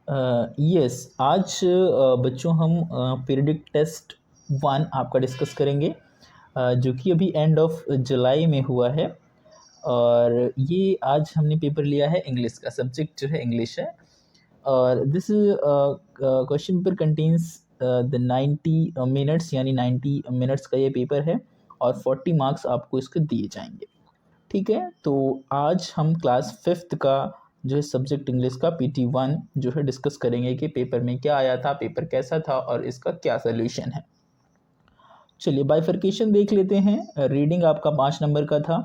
Yes, आज बच्चों हम पीरियडिक टेस्ट 1 आपका डिस्कस करेंगे, जो कि अभी एंड ऑफ जुलाई में हुआ है। और ये आज हमने पेपर लिया है इंग्लिश का, सब्जेक्ट जो है इंग्लिश है। और this question paper contains the 90 minutes, यानी 90 मिनट्स का ये पेपर है और 40 मार्क्स आपको इसके दिए जाएंगे। ठीक है, तो आज हम क्लास 5th का जो है सब्जेक्ट इंग्लिश का PT1 जो है डिस्कस करेंगे कि पेपर में क्या आया था, पेपर कैसा था और इसका क्या सोल्यूशन है। चलिए बाइफर्केशन देख लेते हैं। रीडिंग आपका 5 नंबर का था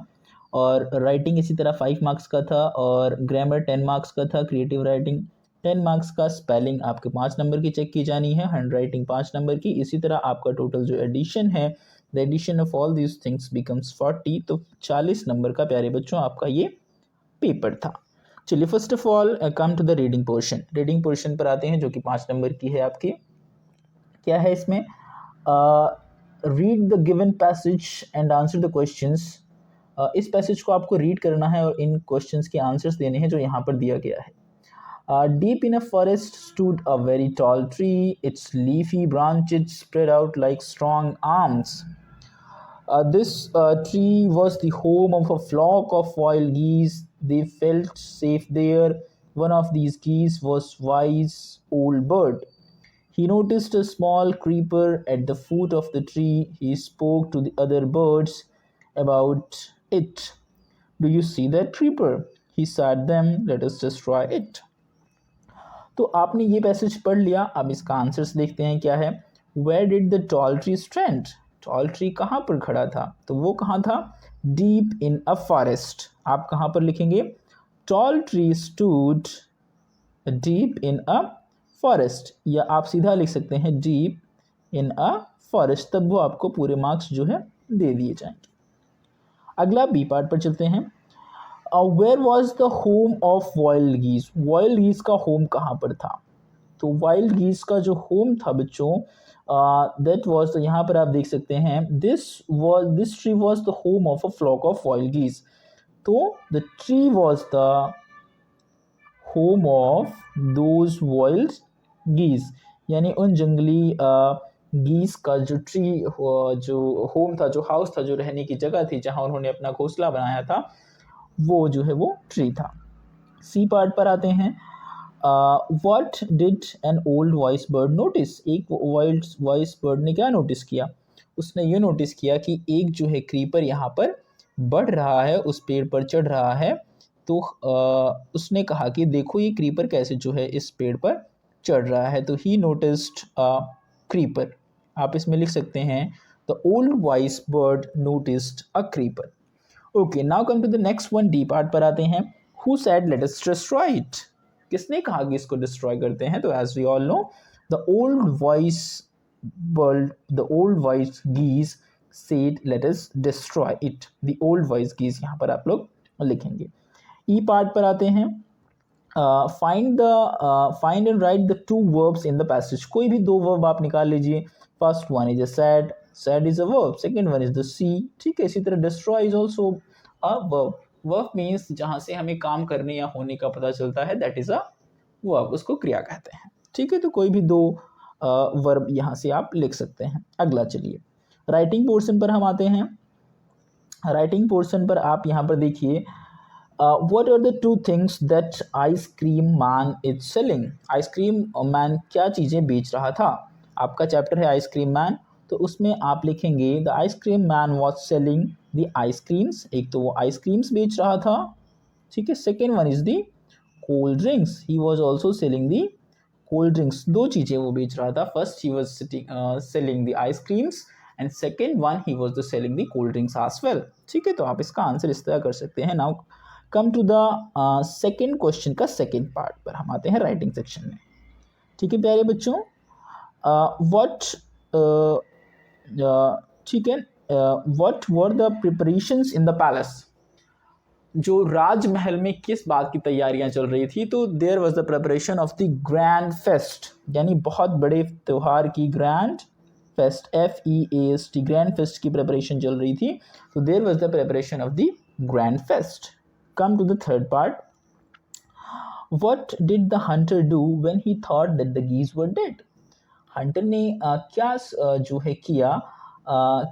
और राइटिंग इसी तरह 5 मार्क्स का था और ग्रामर 10 मार्क्स का था, क्रिएटिव राइटिंग 10 मार्क्स का, स्पेलिंग आपके 5 नंबर की चेक की जानी है, हैंड राइटिंग 5 नंबर की। इसी तरह आपका टोटल जो एडिशन है, the addition of all these things becomes 40, तो 40 नंबर का प्यारे बच्चों आपका ये पेपर था। चलिए first of all come to the reading portion. Reading portion पर आते हैं जो कि 5 नंबर की है आपकी। क्या है इसमें? Read the given passage and answer the questions. इस पैसेज को आपको रीड करना है और इन क्वेश्चंस के आंसर्स देने हैं जो यहाँ पर दिया गया है। Deep in a forest stood a very tall tree. Its leafy branches spread out like strong arms. This tree was the home of a flock of wild geese. They felt safe there. One of these geese was wise old bird. He noticed a small creeper at the foot of the tree. He spoke to the other birds about it. Do you see that creeper? He said them, let us destroy it. तो आपने ये passage पढ़ लिया। अब इसका answers देखते हैं क्या है। Where did the tall tree stand? Tall tree कहाँ पर खड़ा था? तो वो कहाँ था? Deep in a forest. आप कहाँ पर लिखेंगे? Tall tree stood deep in a forest, या आप सीधा लिख सकते हैं डीप इन अ फॉरेस्ट, तब वो आपको पूरे मार्क्स जो है दे दिए जाएंगे। अगला बी पार्ट पर चलते हैं। Where was the home of wild geese? Wild geese का होम कहाँ पर था? तो वाइल्ड गीज का जो होम था बच्चों, दैट वॉज, यहाँ पर आप देख सकते हैं, this tree was the home of a flock of wild geese. तो the tree was the home of those wild geese, यानी उन जंगली गीज का जो ट्री, जो होम था, जो हाउस था, जो रहने की जगह थी, जहां उन्होंने अपना घोंसला बनाया था, वो जो है वो ट्री था। सी पार्ट पर आते हैं। What did an old wise bird notice? एक वाइल्ड वॉइस बर्ड ने क्या नोटिस किया? उसने ये नोटिस किया कि एक जो है क्रीपर यहाँ पर बढ़ रहा है, उस पेड़ पर चढ़ रहा है। तो उसने कहा कि देखो ये क्रीपर कैसे जो है इस पेड़ पर चढ़ रहा है। तो ही नोटिस्ड क्रीपर। आप इसमें लिख सकते हैं the old wise bird noticed a creeper. Okay, now come to the next one. D part पर आते हैं। Who said let us destroy it? किसने कहा कि इसको डिस्ट्रॉय करते हैं? तो as we all know, the old wise bird, the old wise geese said let us destroy it. The old wise geese यहाँ पर आप लोग लिखेंगे। ई पार्ट पर आते हैं। Find and write the two verbs in the passage. कोई भी दो वर्ब आप निकाल लीजिए। First one is a said, said is a verb. Second one is the see. ठीक है, इसी तरह destroy is also a verb. Verb means जहाँ से हमें काम करने या होने का पता चलता है, दैट इज अ वर्ब, उसको क्रिया कहते हैं। ठीक है, तो कोई भी दो वर्ब यहाँ से आप लिख सकते हैं। अगला चलिए राइटिंग पोर्शन पर हम आते हैं। राइटिंग पोर्शन पर आप यहाँ पर देखिए, what are the two things that ice cream man is selling? Ice cream man क्या चीज़ें बेच रहा था? आपका चैप्टर है आइसक्रीम मैन, तो उसमें आप लिखेंगे the ice cream man was selling the ice creams. एक तो वो आइसक्रीम्स बेच रहा था, ठीक है। Second one is the cold drinks, he was also selling the cold drinks. दो चीज़ें वो बेच रहा था। First he was selling the ice creams and second one he was the selling the cold drinks as well. ठीक है, तो आप इसका आंसर इस तरह कर सकते हैं। Now come to the second question का सेकेंड पार्ट पर हम आते हैं राइटिंग सेक्शन में। ठीक है प्यारे बच्चों, व्हाट, ठीक है, what were the preparations in the palace? जो राजमहल में किस बात की तैयारियां चल रही थी? तो there was the preparation of the grand feast, यानी बहुत बड़े त्योहार की grand feast, FEAST, grand feast की प्रिपरेशन चल रही थी। तो there was the preparation of the grand feast. Come to the third part. What did the hunter do when he thought that the geese were dead? Hunter ने जो है किया,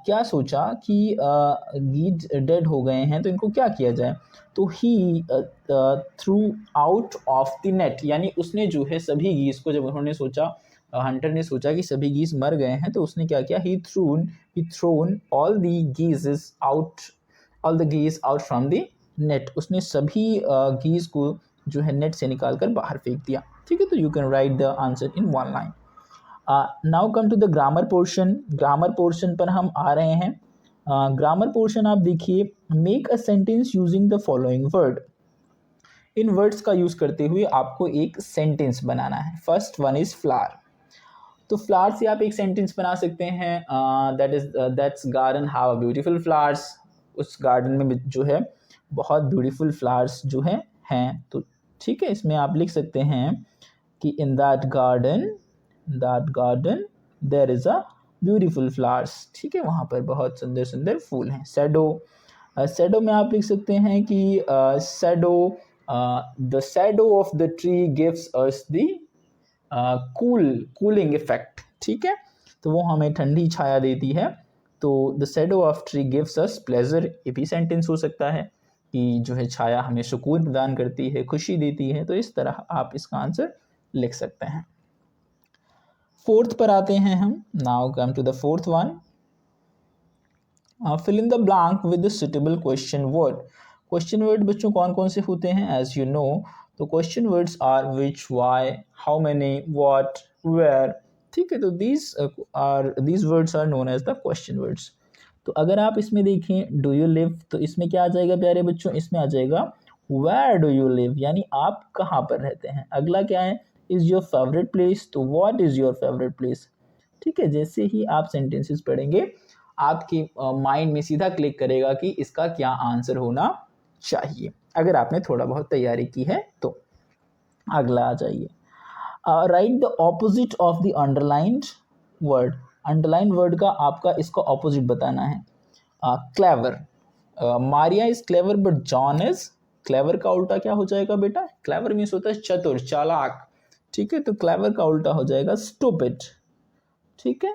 क्या सोचा कि गीज डेड हो गए हैं तो इनको क्या किया जाए। तो he threw out of the net, यानी उसने जो है सभी गीज को, जब उन्होंने सोचा, हंटर ने सोचा कि सभी गीज मर गए हैं, तो उसने क्या किया, ही throne all the गीज out, all the गीज out from the net. उसने सभी गीज को जो है नेट से निकाल कर बाहर फेंक दिया। ठीक है, तो you can write the answer in one line. Now come to the grammar portion. Grammar portion पर हम आ रहे हैं। ग्रामर पोर्शन आप देखिए, make a sentence using the following word. इन वर्ड्स का यूज करते हुए आपको एक सेंटेंस बनाना है। First one is flower. तो फ्लावर से आप एक सेंटेंस बना सकते हैं, that's garden have a beautiful flowers. उस गार्डन में जो है बहुत ब्यूटीफुल फ्लावर्स जो हैं। तो ठीक है, इसमें आप लिख सकते हैं कि in that garden there is a beautiful flowers. ठीक है, वहाँ पर बहुत सुंदर सुंदर फूल हैं। शैडो में आप लिख सकते हैं कि the shadow of the tree gives us the cooling effect. ठीक है, तो वो हमें ठंडी छाया देती है। तो the shadow of tree gives us pleasure, ये भी सेंटेंस हो सकता है कि जो है छाया हमें सुकून प्रदान करती है, खुशी देती है। तो इस तरह आप इसका आंसर लिख सकते हैं। फोर्थ पर आते हैं हम। Now come to the fourth one. Fill in the blank with the suitable question word. Question word बच्चों कौन कौन से होते हैं, एज यू नो। तो question words are which, why, how many, what, where. ठीक है, तो these words are known as the question words. तो अगर आप इसमें देखें डू यू लिव, तो इसमें क्या आ जाएगा प्यारे बच्चों, इसमें आ जाएगा वेयर डू यू लिव, यानी आप कहाँ पर रहते हैं। अगला क्या है, इज योर फेवरेट प्लेस, तो what is your favourite place. ठीक है, जैसे ही आप सेंटेंसेस पढ़ेंगे आपके माइंड में सीधा क्लिक करेगा कि इसका क्या आंसर होना चाहिए, अगर आपने थोड़ा बहुत तैयारी की है तो। अगला आ जाइए, right the opposite of the underlined word. Underline word का आपका इसका ऑपोजिट बताना है। Clever, Maria is clever but John is, clever का उल्टा क्या हो जाएगा बेटा, क्लेवर मीन्स होता है चतुर, चालाक। ठीक है, तो क्लेवर का उल्टा हो जाएगा स्टूपिड। ठीक है,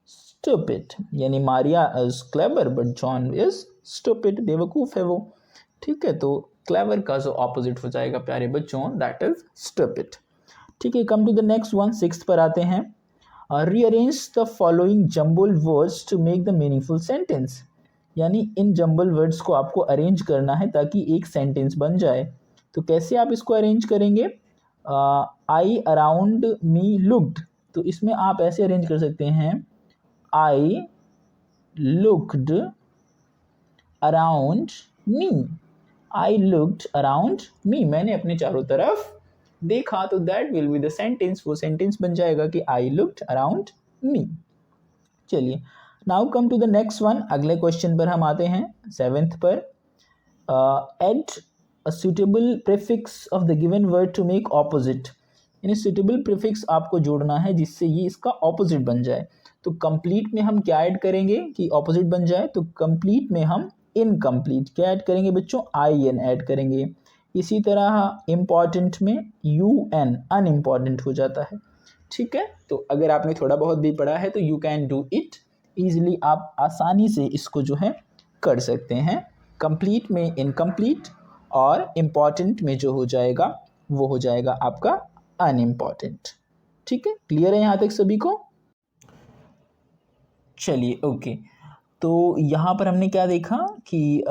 स्टूपिड, यानी Maria is clever but John is stupid, बेवकूफ है वो। ठीक है, तो क्लेवर का जो ऑपोजिट हो जाएगा प्यारे बच्चों, दैट इज स्टूपिड। ठीक है, come to the next one, sixth पर आते हैं। Rearrange the following jumble words to make the meaningful sentence. यानी इन जम्बल वर्ड्स को आपको अरेंज करना है ताकि एक सेंटेंस बन जाए। तो कैसे आप इसको अरेंज करेंगे, आई अराउंड मी लुक्ड, तो इसमें आप ऐसे अरेंज कर सकते हैं, I looked around me, I looked around me, मैंने अपने चारों तरफ देखा। तो that will be the sentence, वो सेंटेंस बन जाएगा कि आई लुक्ड अराउंड मी। चलिए, now come to the next one. अगले क्वेश्चन पर हम आते हैं, सेवेंथ पर। Add a suitable prefix of the given word to make opposite. यानी सुटेबल प्रीफिक्स आपको जोड़ना है जिससे ये इसका ऑपोजिट बन जाए। तो कंप्लीट में हम क्या ऐड करेंगे कि ऑपोजिट बन जाए, तो कंप्लीट में हम इनकम्प्लीट क्या ऐड करेंगे बच्चों, आई एन ऐड करेंगे। इसी तरह इम्पॉर्टेंट में यू एन, अनइम्पॉर्टेंट हो जाता है। ठीक है, तो अगर आपने थोड़ा बहुत भी पढ़ा है तो you can do it easily, आप आसानी से इसको जो है कर सकते हैं। कंप्लीट में इनकम्प्लीट और इम्पॉर्टेंट में जो हो जाएगा वो हो जाएगा आपका अनइम्पॉर्टेंट। ठीक है, क्लियर है यहाँ तक सभी को। चलिए ओके, तो यहाँ पर हमने क्या देखा कि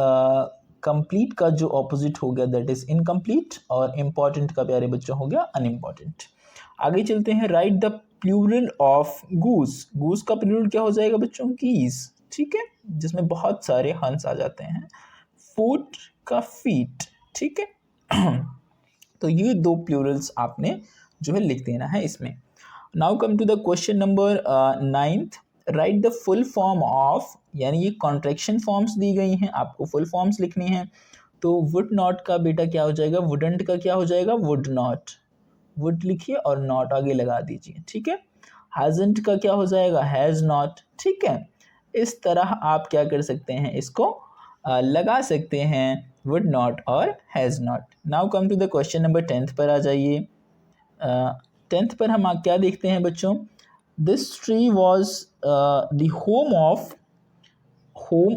कंप्लीट का जो ऑपोजिट हो गया दैट इज इनकम्प्लीट, और इम्पॉर्टेंट का प्यारे बच्चों हो गया अनइम्पॉर्टेंट। आगे चलते हैं, write the plural of goose. Goose का प्लूरल क्या हो जाएगा बच्चों, गीज। ठीक है, जिसमें बहुत सारे हंस आ जाते हैं। फुट का फीट। ठीक है, तो ये दो प्लूरल्स आपने जो है लिख देना है इसमें। Now come to the question number 9th। Write the full form of, यानी ये कॉन्ट्रैक्शन फॉर्म्स दी गई हैं, आपको फुल फॉर्म्स लिखनी है। तो वुड नॉट का बेटा क्या हो जाएगा, वुडंट का क्या हो जाएगा, वुड नॉट। वुड लिखिए और नॉट आगे लगा दीजिए। ठीक है, हैजंट का क्या हो जाएगा, हैज नॉट। ठीक है, इस तरह आप क्या कर सकते हैं, इसको लगा सकते हैं would not और has not. Now come to the question number 10th पर आ जाइए. 10th पर हम क्या देखते हैं बच्चों? This tree was the home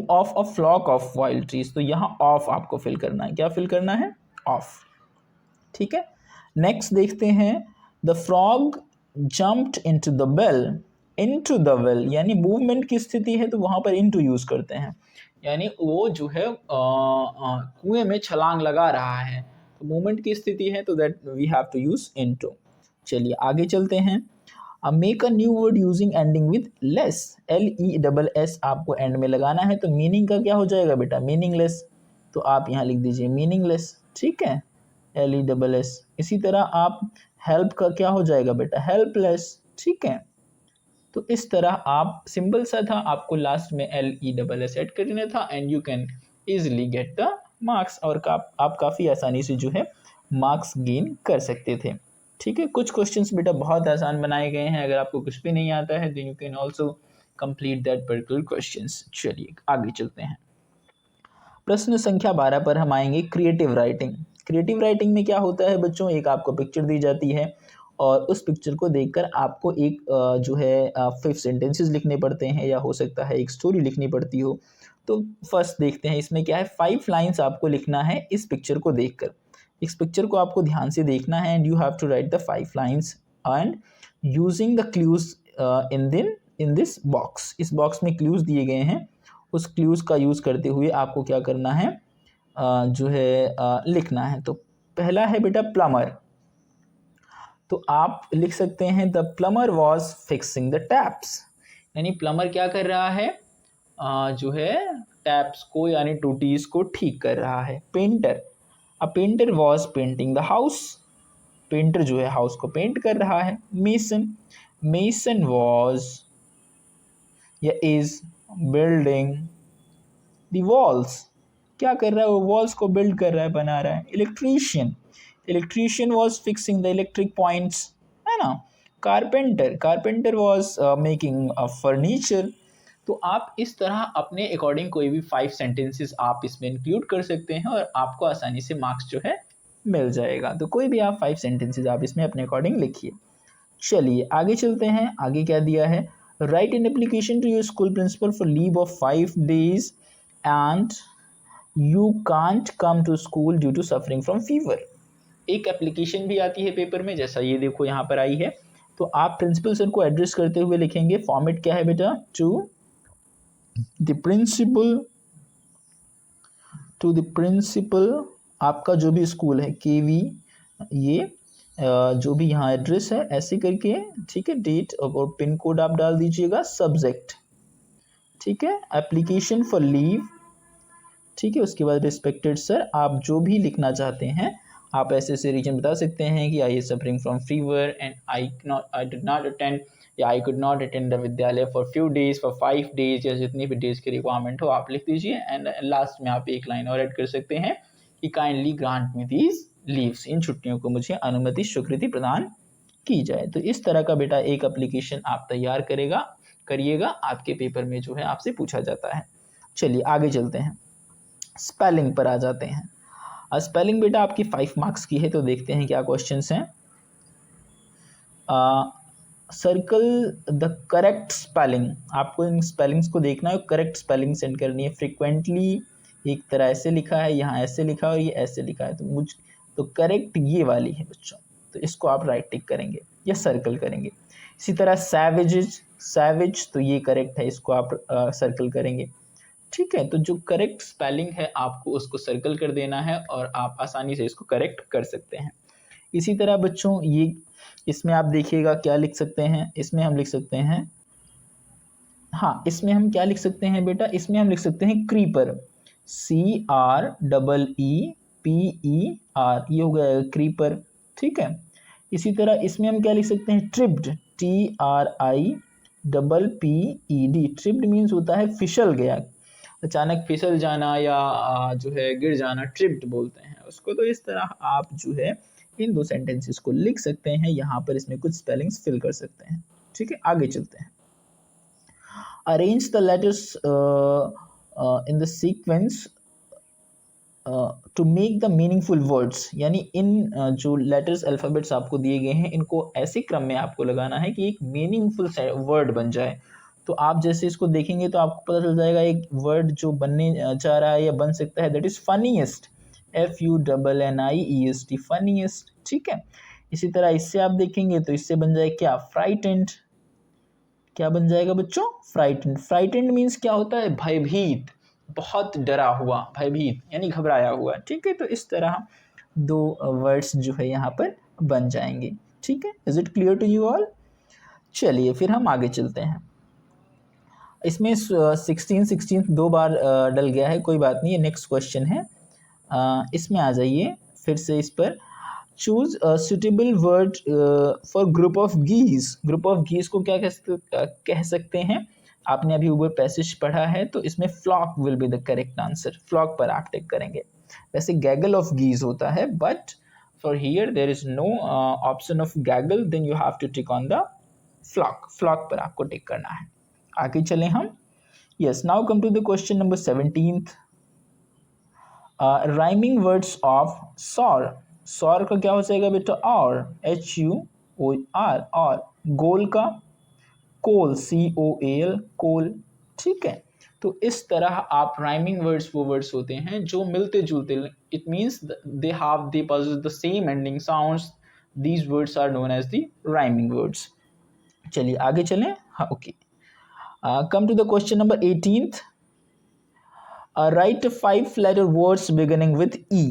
of a flock of wild trees. तो यहाँ of आपको फिल करना है. क्या फिल करना है? of. ठीक है. नेक्स्ट देखते हैं, the frog jumped into the well. Into the well यानी मूवमेंट की स्थिति है तो वहाँ पर इनटू यूज़ करते हैं, यानी वो जो है कुएं में छलांग लगा रहा है, तो मूवमेंट की स्थिति है तो that we have to use into. चलिए आगे चलते हैं. Make a new word using ending with less. LESS आपको एंड में लगाना है, तो मीनिंग का क्या हो जाएगा बेटा? मीनिंगलेस. तो आप यहाँ लिख दीजिए मीनिंगलेस. ठीक है, LESS. इसी तरह आप हेल्प का क्या हो जाएगा बेटा? हेल्पलेस. ठीक है, तो इस तरह आप सिंपल सा था, आपको लास्ट में LESS ऐड करना था and you can easily get the marks, और आप काफ़ी आसानी से जो है मार्क्स गेन कर सकते थे. ठीक है, कुछ क्वेश्चंस बेटा बहुत आसान बनाए गए हैं, अगर आपको कुछ भी नहीं आता है then you can also complete that particular questions. चलिए आगे चलते हैं. प्रश्न संख्या 12 पर हम आएंगे, क्रिएटिव राइटिंग. क्रिएटिव राइटिंग में क्या होता है बच्चों? एक आपको पिक्चर दी जाती है और उस पिक्चर को देखकर आपको एक जो है 5 सेंटेंसेस लिखने पड़ते हैं, या हो सकता है एक स्टोरी लिखनी पड़ती हो. तो फर्स्ट देखते हैं इसमें क्या है. 5 लाइन्स आपको लिखना है इस पिक्चर को देखकर. इस पिक्चर को आपको ध्यान से देखना है and you have to write the 5 lines and using the clues in this box. इस बॉक्स में क्लूज दिए गए हैं, उस क्लूज का यूज़ करते हुए आपको क्या करना है, जो है लिखना है. तो पहला है बेटा प्लम्बर. तो आप लिख सकते हैं the plumber was fixing the taps. यानी प्लम्बर क्या कर रहा है, जो है टैप्स को यानी टूटीज को ठीक कर रहा है. Painter, a painter was painting the house. Painter जो है हाउस को पेंट कर रहा है. मेसन, मेसन वॉज या इज बिल्डिंग द वॉल्स. क्या कर रहा है वो? वॉल्स को बिल्ड कर रहा है, बना रहा है. Electrician, electrician was fixing the electric points, है ना. Carpenter, carpenter was making a furniture. तो आप इस तरह अपने अकॉर्डिंग कोई भी 5 सेंटेंसेस आप इसमें इंक्लूड कर सकते हैं और आपको आसानी से मार्क्स जो है मिल जाएगा. तो कोई भी आप 5 सेंटेंसेस आप इसमें अपने अकॉर्डिंग लिखिए. चलिए आगे चलते हैं. आगे क्या दिया है, write an application to your school principal for leave of 5 days and you can't come to school due to suffering from fever. एक एप्लीकेशन भी आती है पेपर में, जैसा ये देखो यहाँ पर आई है. तो आप प्रिंसिपल सर को एड्रेस करते हुए लिखेंगे. फॉर्मेट क्या है बेटा? टू द प्रिंसिपल आपका जो भी स्कूल है, KV, ये जो भी यहाँ एड्रेस है ऐसे करके. ठीक है, डेट और पिन कोड आप डाल दीजिएगा. सब्जेक्ट, ठीक है, एप्लीकेशन फॉर लीव. ठीक है, उसके बाद रिस्पेक्टेड सर, आप जो भी लिखना चाहते हैं आप ऐसे रीजन बता सकते हैं कि I suffering from fever and I did not attend, या I could not attend the विद्यालय for few days, for 5 days, या जितनी भी डेज की रिक्वायरमेंट हो आप लिख दीजिए. एंड लास्ट में आप एक लाइन और ऐड कर सकते हैं कि kindly grant me these leaves. इन छुट्टियों को मुझे अनुमति स्वीकृति प्रदान की जाए. तो इस तरह का बेटा एक एप्लीकेशन आप तैयार करिएगा, आपके पेपर में जो है आपसे पूछा जाता है. चलिए आगे चलते हैं, स्पेलिंग पर आ जाते हैं. स्पेलिंग बेटा आपकी 5 मार्क्स की है, तो देखते हैं क्या क्वेश्चंस हैं. Circle the correct spelling. आपको इन स्पेलिंग्स को देखना है, करेक्ट स्पेलिंग सेंड करनी है. फ्रिक्वेंटली एक तरह ऐसे लिखा है, यहाँ ऐसे लिखा है और ये ऐसे लिखा है, तो करेक्ट ये वाली है बच्चों. तो इसको आप राइट टिक करेंगे या सर्कल करेंगे. इसी तरह सैवेज, तो ये करेक्ट है, इसको आप सर्कल करेंगे. ठीक है, तो जो करेक्ट स्पेलिंग है आपको उसको सर्कल कर देना है और आप आसानी से इसको करेक्ट कर सकते हैं. इसी तरह बच्चों ये इसमें आप देखिएगा क्या लिख सकते हैं. इसमें हम लिख सकते हैं, हाँ इसमें हम क्या लिख सकते हैं बेटा, इसमें हम लिख सकते हैं क्रीपर. CREEPER, ये हो गया क्रीपर. ठीक है, इसी तरह इसमें हम क्या लिख सकते हैं, ट्रिप्ड. TRIPPED. ट्रिप्ड मीन्स होता है फिसल गया, अचानक फिसल जाना या जो है गिर जाना, ट्रिप्ड बोलते हैं उसको. तो इस तरह आप जो है इन 2 सेंटेंसेस को लिख सकते हैं. यहाँ पर इसमें कुछ स्पेलिंग्स फिल कर सकते हैं. ठीक है, आगे चलते हैं. Arrange the letters in the sequence to make the meaningful words, यानी इन जो लेटर्स अल्फ़ाबेट्स आपको दिए गए हैं इनको ऐसे क्रम में आपको लगाना है कि एक मीनिंगफुल वर्ड बन जाए। तो आप जैसे इसको देखेंगे तो आपको पता चल जाएगा एक वर्ड जो बनने जा रहा है या बन सकता है, that is funniest, FUNNIEST, funniest. ठीक है, इसी तरह इससे आप देखेंगे तो इससे बन जाए क्या, फ्राइटेंड। क्या बन जाएगा बच्चों, फ्राइटेंड। फ्राइटेंड मीन्स क्या होता है, भयभीत, बहुत डरा हुआ, भयभीत यानी घबराया हुआ। ठीक है, तो इस तरह दो वर्ड्स जो है यहाँ पर बन जाएंगे। ठीक है, is it clear to you all? चलिए फिर हम आगे चलते हैं। इसमें 16 दो बार डल गया है, कोई बात नहीं, ये नेक्स्ट क्वेश्चन है। इसमें आ जाइए फिर से इस पर। Choose suitable word for group of geese. Group of geese को क्या कह सकते हैं? आपने अभी ऊपर पैसेज पढ़ा है, तो इसमें flock will be the correct answer. Flock पर आप टिक करेंगे। वैसे गैगल ऑफ गीज होता है, but for here there is no option of gaggle, then you have to tick on the flock. Flock पर आपको टिक करना है। आगे चलें हम। Yes, now come to the question number 17th। Rhyming words of soar. Soar का क्या हो जाएगा बेटा, और, HUOR, और गोल का कोल, COAL, कोल। ठीक है, तो इस तरह आप राइमिंग वर्ड्स वो वर्ड्स होते हैं जो मिलते जुलते, it means they possess the same ending sounds, these words are known as the rhyming words. चलिए आगे चलें। हाँ, okay, come to the question number 18th। Write 5 letter words beginning with E।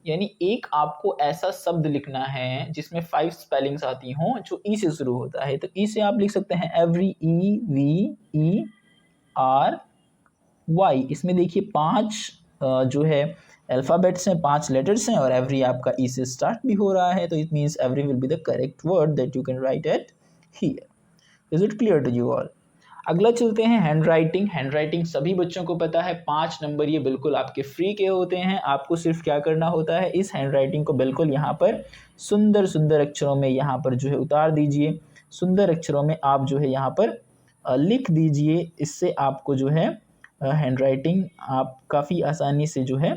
यानी एक आपको ऐसा शब्द लिखना है जिसमें 5 स्पेलिंग्स आती हों जो ई से शुरू होता है। तो ई से आप लिख सकते हैं एवरी, EVERY। इसमें देखिए 5 जो है अल्फ़ाबेट्स हैं, 5 लेटर्स हैं, और एवरी आपका ई से स्टार्ट भी हो रहा है, तो it means every will be the correct word that you can write at here. Is it clear to you all? अगला चलते हैं हैंड राइटिंग। हैंड राइटिंग सभी बच्चों को पता है, 5 नंबर ये बिल्कुल आपके फ्री के होते हैं। आपको सिर्फ क्या करना होता है, इस हैंड राइटिंग को बिल्कुल यहाँ पर सुंदर सुंदर अक्षरों में यहाँ पर जो है उतार दीजिए। सुंदर अक्षरों में आप जो है यहाँ पर लिख दीजिए। इससे आपको जो है हैंड राइटिंग आप काफ़ी आसानी से जो है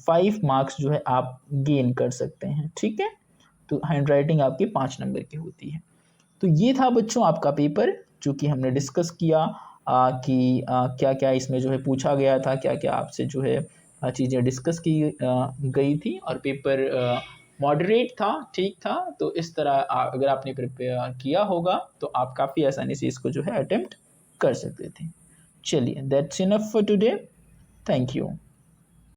5 मार्क्स जो है आप गेन कर सकते हैं। ठीक है, तो हैंड राइटिंग आपकी 5 नंबर की होती है। तो ये था बच्चों आपका पेपर, जो कि हमने डिस्कस किया कि क्या क्या इसमें जो है पूछा गया था, क्या क्या आपसे जो है चीज़ें डिस्कस की गई थी, और पेपर मॉडरेट था, ठीक था। तो इस तरह अगर आपने प्रिपेयर किया होगा तो आप काफ़ी आसानी से इसको जो है अटेम्प्ट कर सकते थे। चलिए, that's enough for today. Thank you.